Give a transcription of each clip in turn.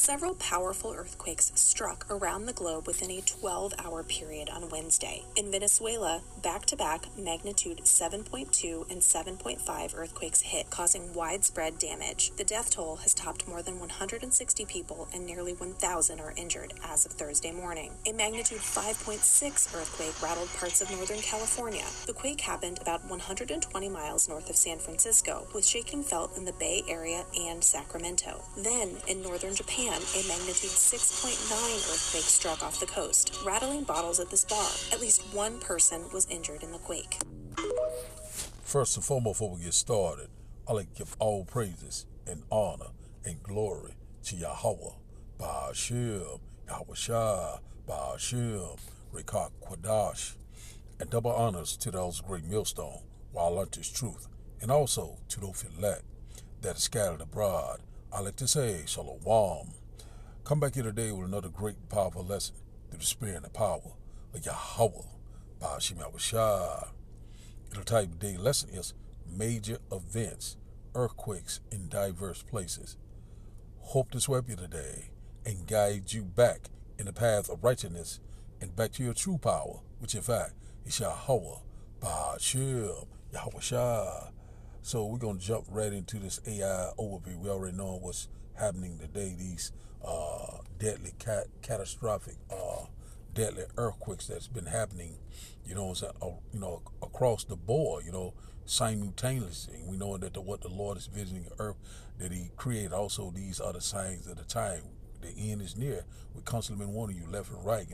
Several powerful earthquakes struck around the globe within a 12-hour period on Wednesday. In Venezuela, back-to-back magnitude 7.2 and 7.5 earthquakes hit, causing widespread damage. The death toll has topped more than 160 people and nearly 1,000 are injured as of Thursday morning. A magnitude 5.6 earthquake rattled parts of Northern California. The quake happened about 120 miles north of San Francisco, with shaking felt in the Bay Area and Sacramento. Then, in northern Japan, a magnitude 6.9 earthquake struck off the coast, rattling bottles at this bar. At least one person was injured in the quake. First and foremost, before we get started, I'd like to give all praises and honor and glory to Yahweh, Ba'ashem, Yahweh Shai, Ba'ashem, Rekah Quadash, and double honors to those great millstone, while I learned this truth, and also to those elect that are scattered abroad. I like to say, Shalom. Come back here today with another great and powerful lesson through the spirit and the power of Yahweh, Ba'ashem Yahweh Shai. The type of day lesson is major events, earthquakes in diverse places. Hope this will help you today and guide you back in the path of righteousness and back to your true power, which in fact is Yahweh, Ba'ashem Yahweh Shai. So we're going to jump right into this AI overview. We already know what's happening today, these deadly, catastrophic, deadly earthquakes that's been happening, across the board, simultaneously. We know that what the Lord is visiting the earth, that he created also these other signs of the time. The end is near. We constantly been warning you left and right,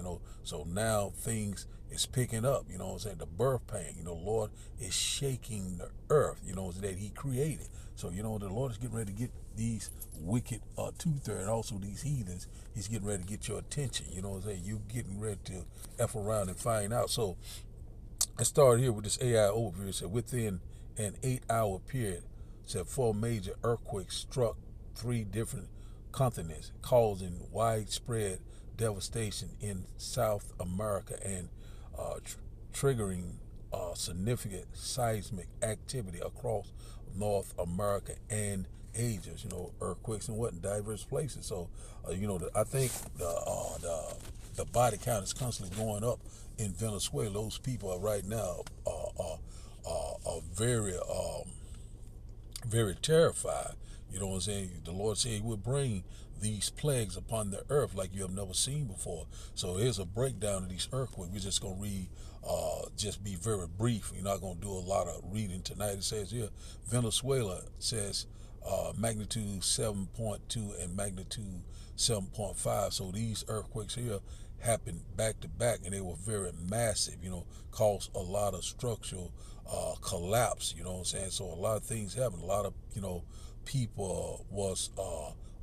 so now things is picking up, the birth pain, Lord is shaking the earth, that he created. So, the Lord is getting ready to get these wicked two-thirds and also these heathens. He's getting ready to get your attention, you getting ready to F around and find out. So let's start here with this AI overview. It said within an 8-hour period, said 4 major earthquakes struck 3 different continents, causing widespread devastation in South America and triggering significant seismic activity across North America and Asia. Earthquakes and what in diverse places. So, I think the body count is constantly going up in Venezuela. Those people are right now are very very terrified. The Lord said he would bring these plagues upon the earth like you have never seen before. So here's a breakdown of these earthquakes. We're just going to read, just be very brief. We're not going to do a lot of reading tonight. It says here, Venezuela says magnitude 7.2 and magnitude 7.5. So these earthquakes here happened back to back, and they were very massive, caused a lot of structural collapse, So a lot of things happened. A lot of, people was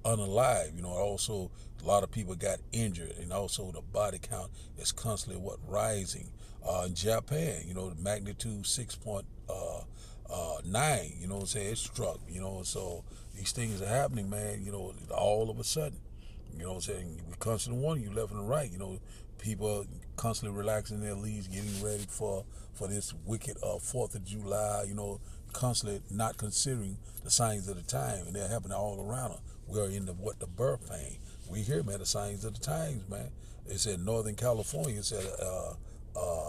unalive, Also, a lot of people got injured, and also the body count is constantly rising. In Japan, the magnitude 6.9, it struck, So these things are happening, man, all of a sudden. We constantly warning you left and right. People constantly relaxing their leaves, getting ready for this wicked 4th of July, constantly not considering the signs of the time, and they're happening all around us. We are in the birth pain. We hear, man, the signs of the times, man. It said Northern California, it said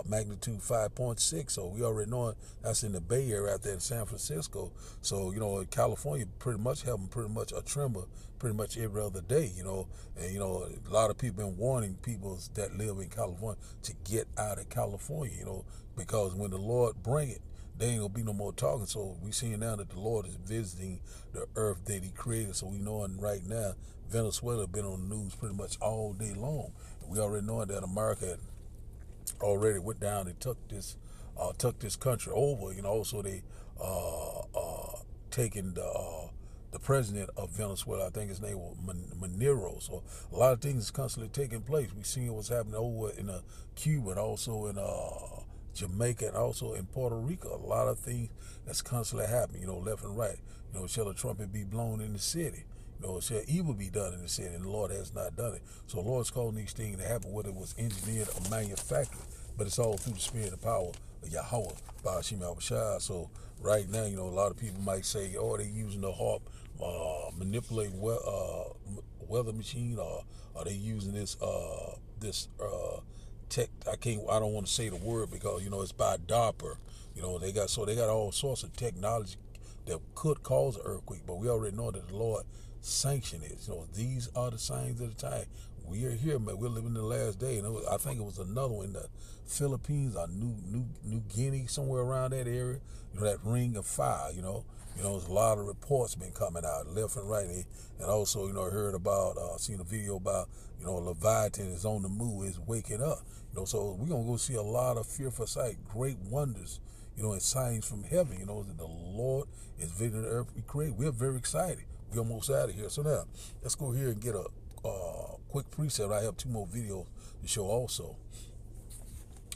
magnitude 5.6, so we already know that's in the Bay Area out there in San Francisco. So, California pretty much having pretty much a tremor pretty much every other day, and, a lot of people been warning people that live in California to get out of California, because when the Lord bring it, there ain't gonna be no more talking. So we seeing now that the Lord is visiting the earth that he created. So we knowing right now, Venezuela been on the news pretty much all day long. We already know that America already went down and took this country over. Also they taken the president of Venezuela. I think his name was Manero. So a lot of things is constantly taking place. We seeing what's happening over in Cuba and also in Jamaica and also in Puerto Rico. A lot of things that's constantly happening, left and right. Shall the trumpet be blown in the city? Shall evil be done in the city? And the Lord has not done it. So the Lord's calling these things to happen, whether it was engineered or manufactured, but it's all through the spirit and power Yahweh, Ba'ashim Abishai. So right now, a lot of people might say, oh, they using the HARP, manipulating weather machine, or are they using this tech? I don't want to say the word because it's by DARPA. They got all sorts of technology that could cause an earthquake, but we already know that the Lord sanctioned it. These are the signs of the time. We are here, man. We're living in the last day, and I think it was another one in the Philippines or New Guinea, somewhere around that area. That ring of fire. There's a lot of reports been coming out left and right, and also I heard about, seen a video about Leviathan is on the move, is waking up. So we're gonna go see a lot of fearful sight, great wonders, and signs from heaven. That the Lord is visiting the earth we create. We're very excited. We're almost out of here. So now let's go here and get a quick precept. I have 2 more videos to show also.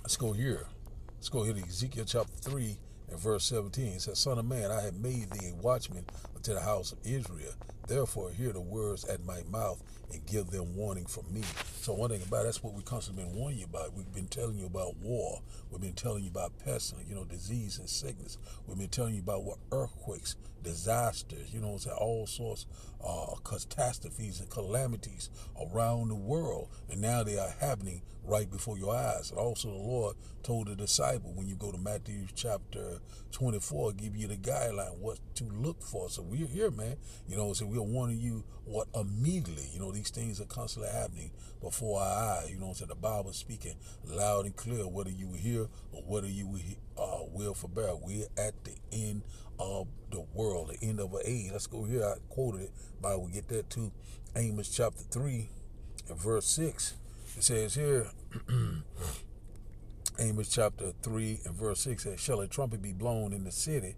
Let's go here. Let's go here to Ezekiel chapter 3 and verse 17. It says, Son of man, I have made thee a watchman unto the house of Israel. Therefore, hear the words at my mouth and give them warning from me. So one thing about it, that's what we constantly been warning you about. We've been telling you about war. We've been telling you about pestilence, disease and sickness. We've been telling you about what earthquakes, disasters, all sorts of catastrophes and calamities around the world. And now they are happening right before your eyes. And also the Lord told the disciple, when you go to Matthew chapter 24, give you the guideline what to look for. So we're here, man. So we're warning you what immediately, these things are constantly happening before our eyes. So the Bible is speaking loud and clear, whether you hear or whether you will forbear. We're at the end of the world, the end of an age. Let's go here. I quoted it, but we'll get that to Amos chapter 3 and verse 6. It says here, Amos chapter 3 and verse 6 says, shall a trumpet be blown in the city,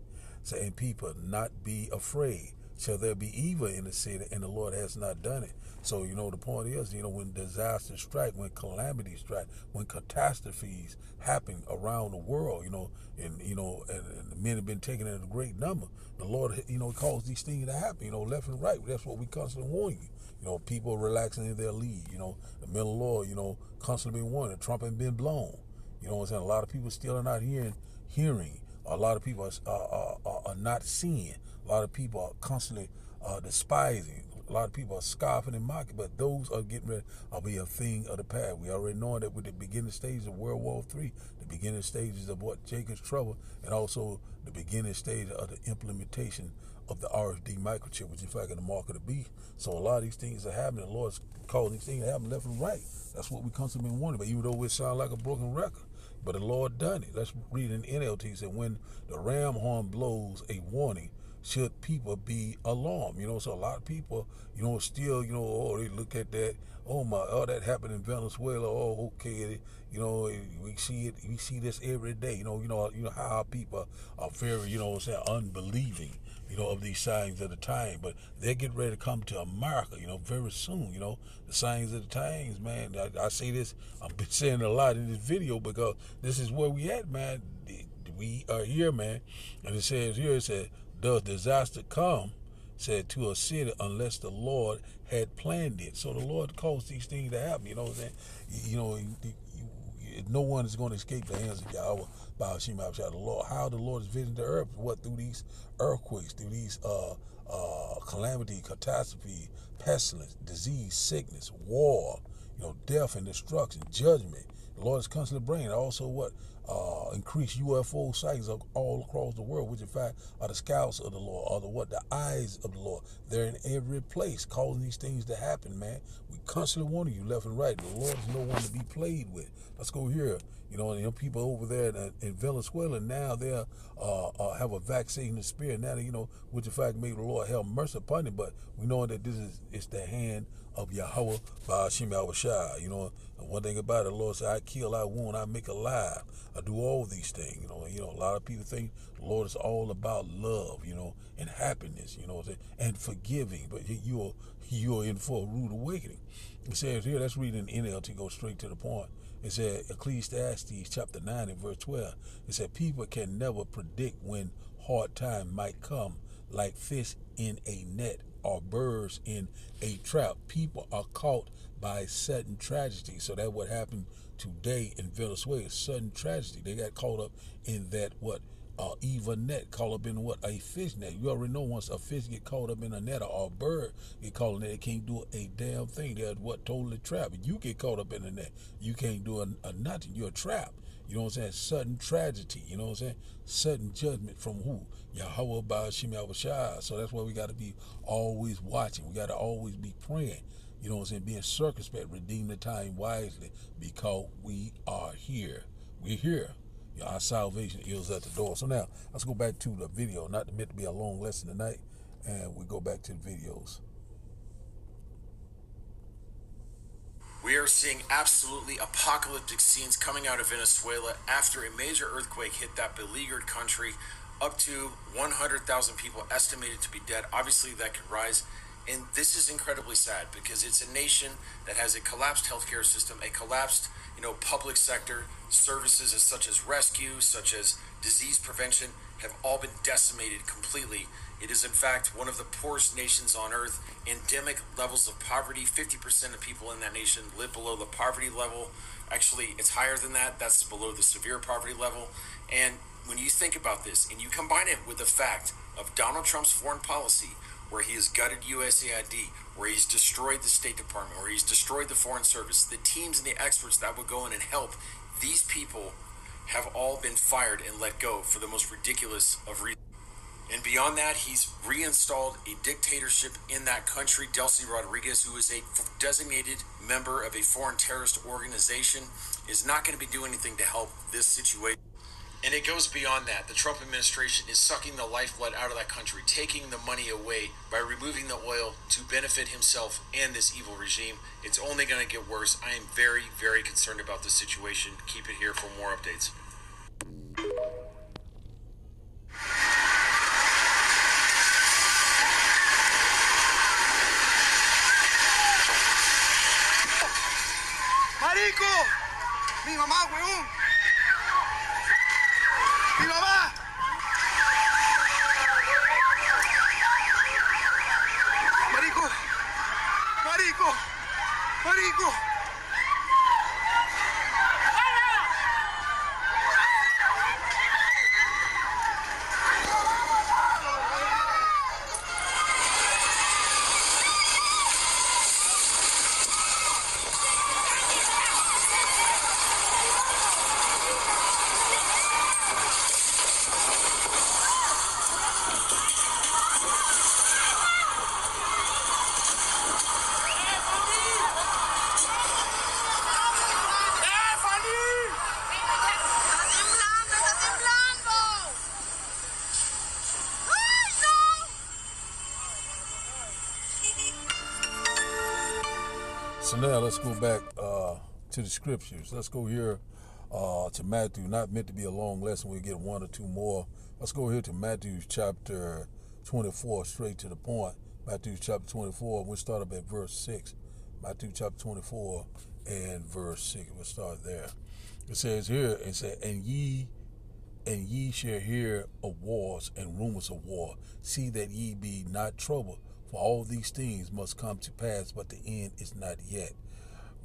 and people not be afraid? Shall there be evil in the city, and the Lord has not done it? So, the point is, when disasters strike, when calamities strike, when catastrophes happen around the world, and the men have been taken in a great number. The Lord, calls these things to happen, left and right. That's what we constantly warn you. People relaxing in their lead. The men of the Lord, constantly been warning. The trumpet been blown. What I'm saying? A lot of people still are not hearing. A lot of people are not seeing. A lot of people are constantly despising. A lot of people are scoffing and mocking, but those are getting ready to be a thing of the past. We already know that with the beginning stages of World War III, the beginning stages of what Jacob's trouble, and also the beginning stage of the implementation of the RFD microchip, which in fact is the mark of the beast. So a lot of these things are happening. The Lord's causing these things to happen left and right. That's what we constantly been warning. But even though it sounds like a broken record, but the Lord done it. Let's read in NLT. It said, when the ram horn blows a warning, should people be alarmed? So a lot of people, still, they look at that, that happened in Venezuela. Oh, okay, we see it. We see this every day. You know how our people are very, unbelieving, of these signs of the time. But they're getting ready to come to America, very soon. The signs of the times, man. I say this. I've been saying it a lot in this video because this is where we at, man. We are here, man. And it says here, it said, does disaster come, said, to a city unless the Lord had planned it? So the Lord caused these things to happen. No one is going to escape the hands of Yahweh, Ba'ashim Abishai, the Lord. How the Lord is visiting the earth? What? Through these earthquakes, through these calamity, catastrophe, pestilence, disease, sickness, war, death and destruction, judgment. The Lord is constantly bringing. Also, what? Increased UFO sightings all across the world, which in fact are the scouts of the Lord, or the eyes of the Lord. They're in every place, causing these things to happen, man. We constantly warning you left and right. The Lord is no one to be played with. Let's go here. And people over there in Venezuela now they have a vaccine in the spirit. Now which in fact may the Lord have mercy upon them. But we know that it's the hand of Yahweh Ba'ashim Abishai. One thing about it, the Lord said, I kill, I wound, I make alive. I do all these things. A lot of people think the Lord is all about love, and happiness, and forgiving. But you're in for a rude awakening. It says here, let's read in NLT, go straight to the point. It said, Ecclesiastes chapter 9 and verse 12. It said, people can never predict when hard time might come. like fish in a net or birds in a trap. People are caught by sudden tragedy. So that what happened today in Venezuela, sudden tragedy. They got caught up in that evil net, caught up in a fish net. You already know once a fish get caught up in a net or a bird get caught in it, it can't do a damn thing. They're totally trapped. If you get caught up in the net, you can't do a nothing. You're trapped. You know what I'm saying? Sudden tragedy. You know what I'm saying? Sudden judgment from who? Yahweh Ba'ashim Yahushua. So that's why we got to be always watching. We got to always be praying. You know what I'm saying? Being circumspect, redeem the time wisely, because we are here. We're here. Our salvation is at the door. So now, let's go back to the video. Not meant to be a long lesson tonight. And we go back to the videos. We are seeing absolutely apocalyptic scenes coming out of Venezuela after a major earthquake hit that beleaguered country. Up to 100,000 people estimated to be dead. Obviously, that could rise. And this is incredibly sad because it's a nation that has a collapsed healthcare system, a collapsed, public sector. Services such as rescue, such as disease prevention, have all been decimated completely. It is, in fact, one of the poorest nations on earth. Endemic levels of poverty. 50% of people in that nation live below the poverty level. Actually, it's higher than that. That's below the severe poverty level. And when you think about this and you combine it with the fact of Donald Trump's foreign policy, where he has gutted USAID, where he's destroyed the State Department, where he's destroyed the Foreign Service, the teams and the experts that would go in and help, these people have all been fired and let go for the most ridiculous of reasons. And beyond that, he's reinstalled a dictatorship in that country. Delcy Rodriguez, who is a designated member of a foreign terrorist organization, is not going to be doing anything to help this situation. And it goes beyond that. The Trump administration is sucking the lifeblood out of that country, taking the money away by removing the oil to benefit himself and this evil regime. It's only going to get worse. I am very, very concerned about this situation. Keep it here for more updates. ¡Marico! ¡Mi mamá, huevón! ¡Mi mamá! ¡Marico! ¡Marico! ¡Marico! So now let's go back to the scriptures. Let's go here to Matthew. Not meant to be a long lesson. We'll get one or two more. Let's go here to Matthew chapter 24, straight to the point. Matthew chapter 24. We'll start up at verse 6. Matthew chapter 24 and verse 6. We'll start there. It says here, it said, and ye shall hear of wars and rumors of war. See that ye be not troubled. For all these things must come to pass, but the end is not yet.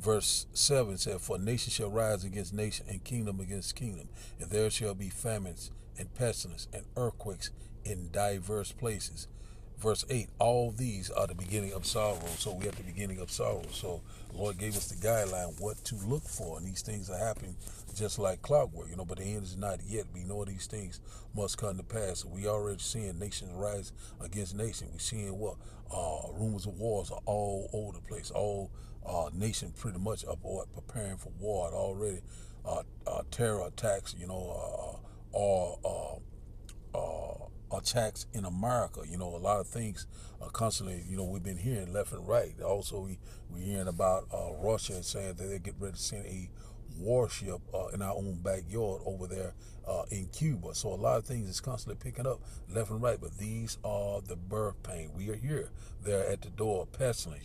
Verse 7 said, for nation shall rise against nation, and kingdom against kingdom, and there shall be famines and pestilence and earthquakes in diverse places. Verse 8, all these are the beginning of sorrow. So we at the beginning of sorrow. So the Lord gave us the guideline what to look for, and these things are happening just like clockwork, but the end is not yet. We know these things must come to pass. So we already seeing nations rise against nation. We're seeing rumors of wars are all over the place. All nation pretty much up preparing for war already. Terror attacks, attacks in America. A lot of things constantly, we've been hearing left and right. Also, we're hearing about Russia saying that they get ready to send a warship in our own backyard over there in Cuba. So a lot of things is constantly picking up left and right, but these are the birth pain. We are here. They're at the door. Pestilence,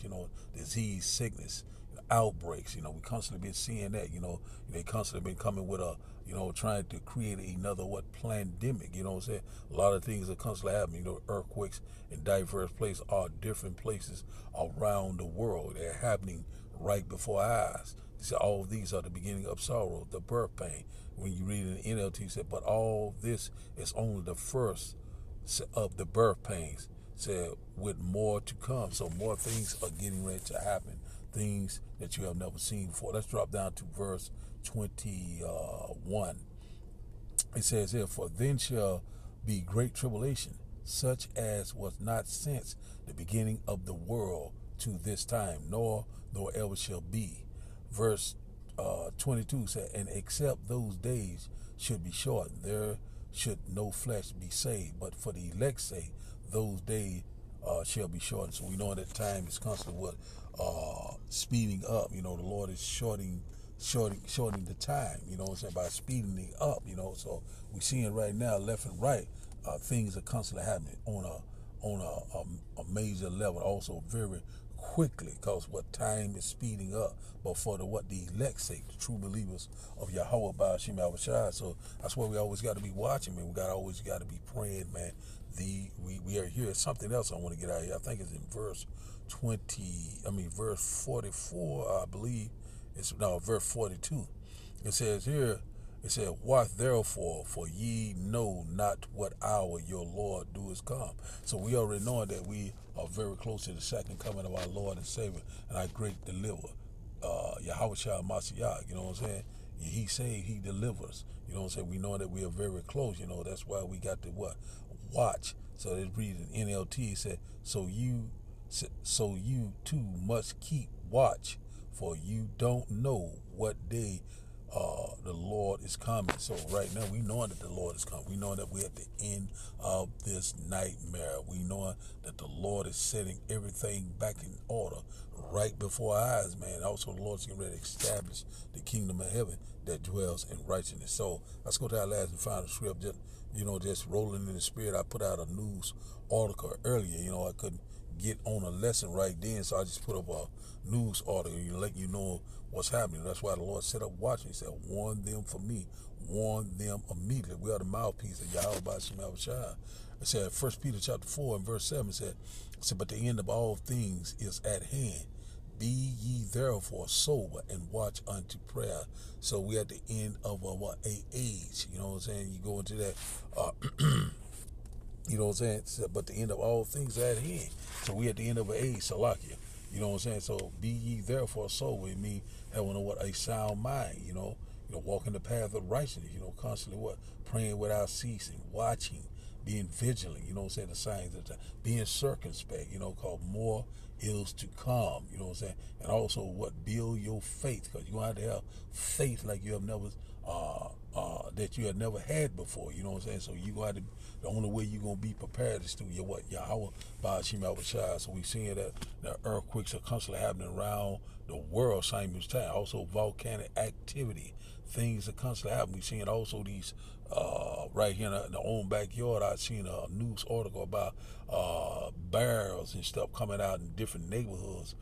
disease, sickness, outbreaks. You know, we constantly been seeing that. You know, they constantly been coming with a, you know, trying to create another pandemic. You know what I'm saying? A lot of things are constantly happening. You know, earthquakes in diverse places are different places around the world. They're happening right before our eyes. See, all of these are the beginning of sorrow, the birth pain. When you read in the NLT, it said, but all this is only the first of the birth pains, said, with more to come. So more things are getting ready to happen, things that you have never seen before. Let's drop down to verse 21. It says here, for then shall be great tribulation, such as was not since the beginning of the world to this time, nor ever shall be. Verse 22 said, and except those days should be shortened, there should no flesh be saved, but for the elect's sake, those days shall be shortened. So we know that time is constantly speeding up. You know, the Lord is shortening the time, you know what I'm saying, by speeding it up, you know. So we're seeing right now, left and right, things are constantly happening on a major level, also very quickly, because time is speeding up. But for the elect's sake, the true believers of Yahweh Ba'ashim Yahushua. So that's why we always got to be watching, man. We always got to be praying, man. We are here. Something else I want to get out of here. I think it's in verse 44, I believe. Verse 42. It says here, it said, watch therefore, for ye know not what hour your Lord doeth come. So we already know that we are very close to the second coming of our Lord and Savior and our great deliverer, Yahushua Mashiach. You know what I'm saying? He saved, he delivers. You know what I'm saying? We know that we are very close. You know, that's why we got to watch. So it reads in NLT, it said, so you too must keep watch, for you don't know what day the Lord is coming. So right now we know that the Lord is coming. We know that we're at the end of this nightmare. We know that the Lord is setting everything back in order right before our eyes, man. Also, the Lord's getting ready to establish the kingdom of heaven that dwells in righteousness. So let's go to our last and final script. Just rolling in the spirit. I put out a news article earlier. You know, I couldn't get on a lesson right then, so I just put up a news article, let you know what's happening. That's why the Lord set up watching. He said, warn them for me, warn them immediately. We are the mouthpiece of Yahweh Ba'ashim Yahushua. It said, 1 Peter chapter 4 and verse 7 said, but the end of all things is at hand. Be ye therefore sober and watch unto prayer. So we at the end of a age. You know what I'm saying? You go into that you know what I'm saying? But the end of all things at hand. So we at the end of an age, Salakia. You know what I'm saying? So be ye therefore sober. It means having a sound mind, you know, walking the path of righteousness, constantly praying without ceasing, watching, being vigilant, you know what I'm saying, the signs of the time, being circumspect, called more ills to come, you know what I'm saying? And also build your faith, because you're going to have to have faith like you have never that you had never had before, you know what I'm saying? So you going to, the only way you're going to be prepared is through Yahweh Ba'ashim Yahushua. So we seeing that the earthquakes are constantly happening around the world simultaneously. Also volcanic activity, things are constantly happening. We seeing also these right here in the own backyard. I seen a news article about barrels and stuff coming out in different neighborhoods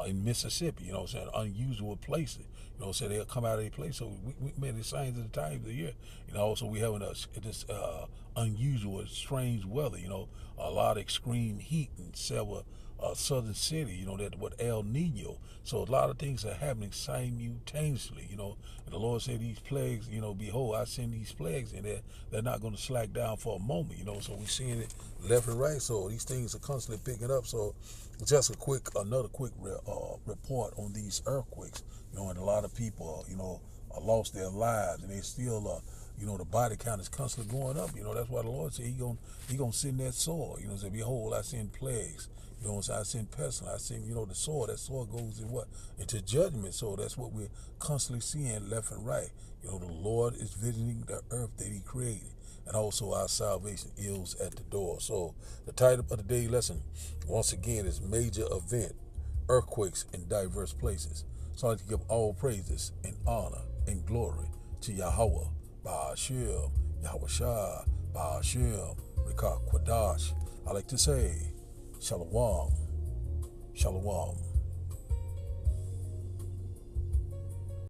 in Mississippi, you know what I'm saying, unusual places. You know what I'm saying, they'll come out of their place. So we made the signs of the times of the year. Also we having this unusual, strange weather, a lot of extreme heat in several southern city, that what El Nino. So a lot of things are happening simultaneously, and the Lord said these plagues, behold, I send these plagues, and they're not going to slack down for a moment, so we're seeing it left and right. So these things are constantly picking up. So just another quick report on these earthquakes, and a lot of people, lost their lives, and they still, the body count is constantly going up. That's why the Lord said he gonna send that sword. Say, behold, I send plagues. I send pestilence. I send, the sword. That sword goes into judgment. So that's what we're constantly seeing left and right. The Lord is visiting the earth that he created. And also our salvation is at the door. So the title of the daily lesson, once again, is Major Event, Earthquakes in Diverse Places. So I'd like to give all praises and honor and glory to Yahweh, Ba'ashim, Yahushua, Ba'ashim, Rikah Kwadash. I like to say, Shalom, Shalom.